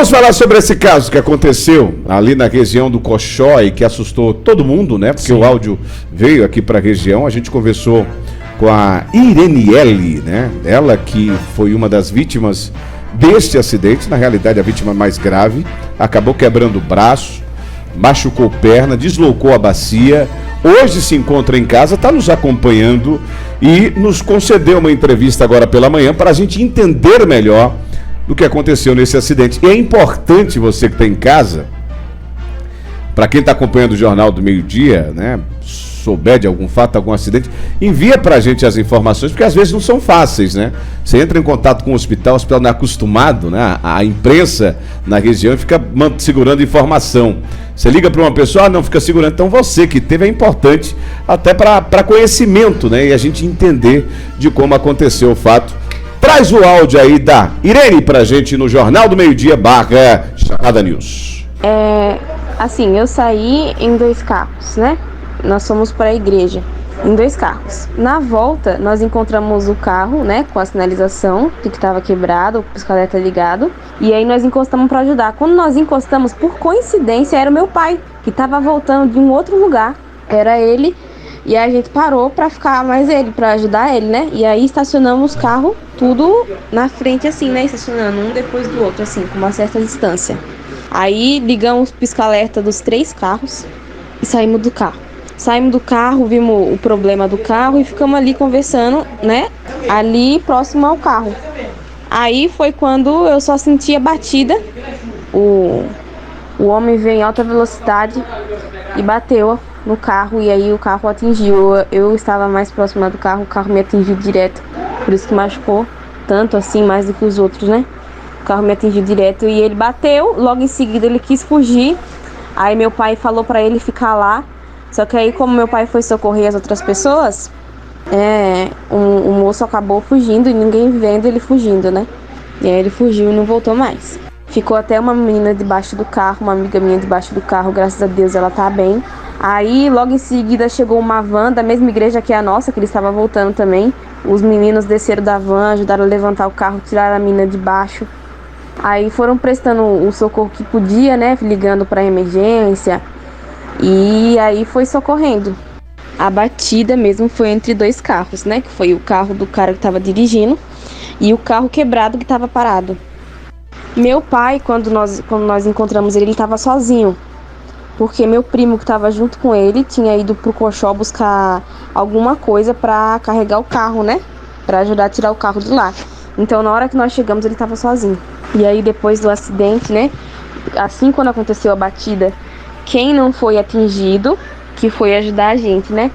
Vamos falar sobre esse caso que aconteceu ali na região do Coxó e que assustou todo mundo, né? Porque o áudio veio aqui para a região. A gente conversou com a Ireniele, né? Ela que foi uma das vítimas deste acidente, na realidade a vítima mais grave, acabou quebrando o braço, machucou perna, deslocou a bacia, hoje se encontra em casa, está nos acompanhando e nos concedeu uma entrevista agora pela manhã para a gente entender melhor do que aconteceu nesse acidente. E é importante você que está em casa, para quem está acompanhando o Jornal do Meio-Dia, né, souber de algum fato, algum acidente, envia para a gente as informações, porque às vezes não são fáceis, né? Você entra em contato com o hospital não é acostumado, né? A imprensa na região fica segurando informação. Você liga para uma pessoa, não fica segurando. Então você que teve é importante até para conhecimento, né? E a gente entender de como aconteceu o fato. Traz o áudio aí da Irene pra gente no Jornal do Meio-Dia / Chapada News. Assim, eu saí em 2 carros, né? Nós fomos para a igreja em 2 carros. Na volta, nós encontramos o carro, né, com a sinalização que estava quebrado, o pisca-alerta ligado. E aí nós encostamos para ajudar. Quando nós encostamos, por coincidência, era o meu pai, que estava voltando de um outro lugar. Era ele. E a gente parou para ficar mais ele, para ajudar ele, né? E aí estacionamos o carro tudo na frente assim, né? Estacionando um depois do outro, assim, com uma certa distância. Aí ligamos o pisca-alerta dos 3 carros e saímos do carro. Saímos do carro, vimos o problema do carro e ficamos ali conversando, né? Ali próximo ao carro. Aí foi quando eu só senti a batida. O homem veio em alta velocidade e bateu no carro, e aí o carro atingiu. Eu estava mais próxima do carro, o carro me atingiu direto, por isso que machucou tanto assim, mais do que os outros, né? O carro me atingiu direto e ele bateu, logo em seguida ele quis fugir. Aí meu pai falou para ele ficar lá, só que aí como meu pai foi socorrer as outras pessoas, o moço acabou fugindo e ninguém vendo ele fugindo, né? E aí ele fugiu e não voltou mais. Ficou até uma menina debaixo do carro, uma amiga minha debaixo do carro, graças a Deus ela tá bem. Aí logo em seguida chegou uma van da mesma igreja que a nossa, que ele estava voltando também. Os meninos desceram da van, ajudaram a levantar o carro, tiraram a menina de baixo. Aí foram prestando o socorro que podia, né, ligando para emergência. E aí foi socorrendo. A batida mesmo foi entre 2 carros, né, que foi o carro do cara que estava dirigindo e o carro quebrado que estava parado. Meu pai, quando nós encontramos ele estava sozinho, porque meu primo que estava junto com ele tinha ido pro Coxó buscar alguma coisa para carregar o carro, né, para ajudar a tirar o carro de lá. Então na hora que nós chegamos ele estava sozinho. E aí depois do acidente, né, assim quando aconteceu a batida, quem não foi atingido, que foi ajudar a gente, né?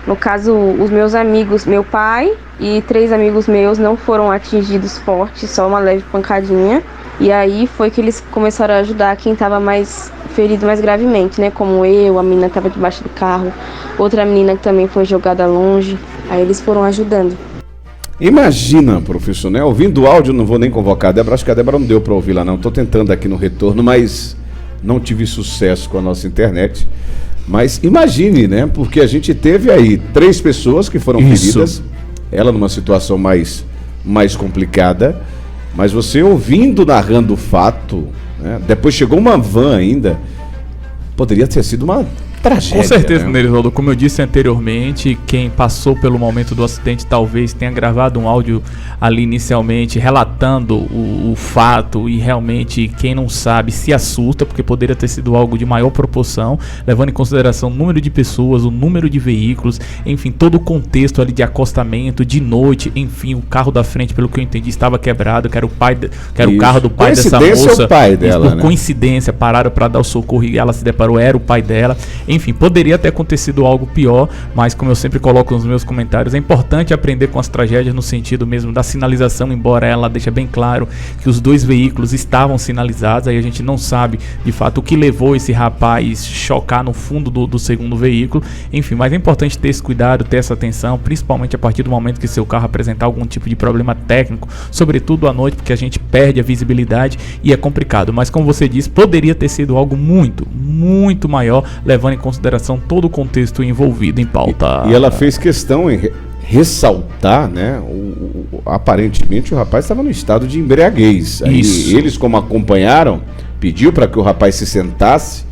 No caso, os meus amigos, meu pai e 3 amigos meus não foram atingidos fortes, só uma leve pancadinha. E aí foi que eles começaram a ajudar quem estava mais ferido mais gravemente, né? Como eu, a menina que estava debaixo do carro, outra menina que também foi jogada longe. Aí eles foram ajudando. Imagina, professor, né? Ouvindo o áudio, não vou nem convocar a Débora, acho que a Débora não deu para ouvir lá não. Estou tentando aqui no retorno, mas não tive sucesso com a nossa internet. Mas imagine, né? Porque a gente teve aí 3 pessoas que foram feridas, ela numa situação mais complicada, mas você ouvindo, narrando o fato, né? Depois chegou uma van ainda, poderia ter sido uma tragédia. Com certeza, né? Nerivaldo, como eu disse anteriormente, quem passou pelo momento do acidente talvez tenha gravado um áudio ali inicialmente relatando o fato, e realmente quem não sabe se assusta, porque poderia ter sido algo de maior proporção, levando em consideração o número de pessoas, o número de veículos, enfim, todo o contexto ali de acostamento, de noite, enfim, o carro da frente, pelo que eu entendi, estava quebrado, que era o carro do pai dessa moça. É o pai dela, por coincidência, pararam para dar o socorro e ela se deparou, era o pai dela. Enfim, poderia ter acontecido algo pior, mas como eu sempre coloco nos meus comentários, é importante aprender com as tragédias no sentido mesmo da sinalização, embora ela deixe bem claro que os 2 veículos estavam sinalizados, aí a gente não sabe de fato o que levou esse rapaz chocar no fundo do segundo veículo, enfim, mas é importante ter esse cuidado, ter essa atenção, principalmente a partir do momento que seu carro apresentar algum tipo de problema técnico, sobretudo à noite, porque a gente perde a visibilidade e é complicado, mas como você disse, poderia ter sido algo muito, muito maior, levando em consideração todo o contexto envolvido em pauta. E ela fez questão em ressaltar, né? Aparentemente o rapaz estava no estado de embriaguez. Aí eles, como acompanharam, pediu para que o rapaz se sentasse,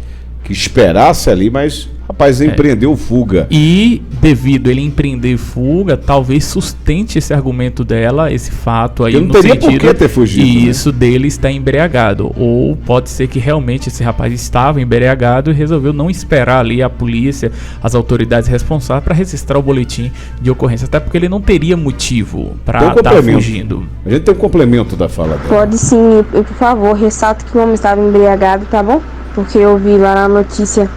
que esperasse ali, mas o rapaz empreendeu fuga. E devido a ele empreender fuga, talvez sustente esse argumento dela, esse fato aí, não no teria sentido por que ter fugido, isso dele está embriagado. Ou pode ser que realmente esse rapaz estava embriagado e resolveu não esperar ali a polícia, as autoridades responsáveis para registrar o boletim de ocorrência, até porque ele não teria motivo para estar fugindo. A gente tem um complemento da fala dela. Pode sim, por favor, ressalto que o homem estava embriagado, tá bom? Porque eu vi lá na notícia.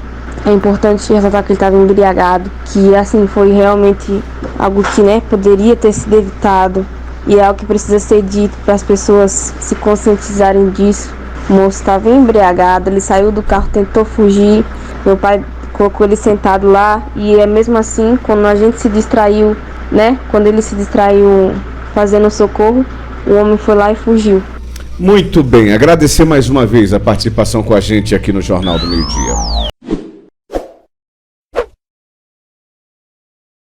É importante ressaltar que ele estava embriagado, que assim foi realmente algo que, né, poderia ter sido evitado e é algo que precisa ser dito para as pessoas se conscientizarem disso. O moço estava embriagado, ele saiu do carro, tentou fugir, meu pai colocou ele sentado lá e é mesmo assim, quando a gente se distraiu, né, quando ele se distraiu fazendo socorro, o homem foi lá e fugiu. Muito bem, agradecer mais uma vez a participação com a gente aqui no Jornal do Meio-Dia.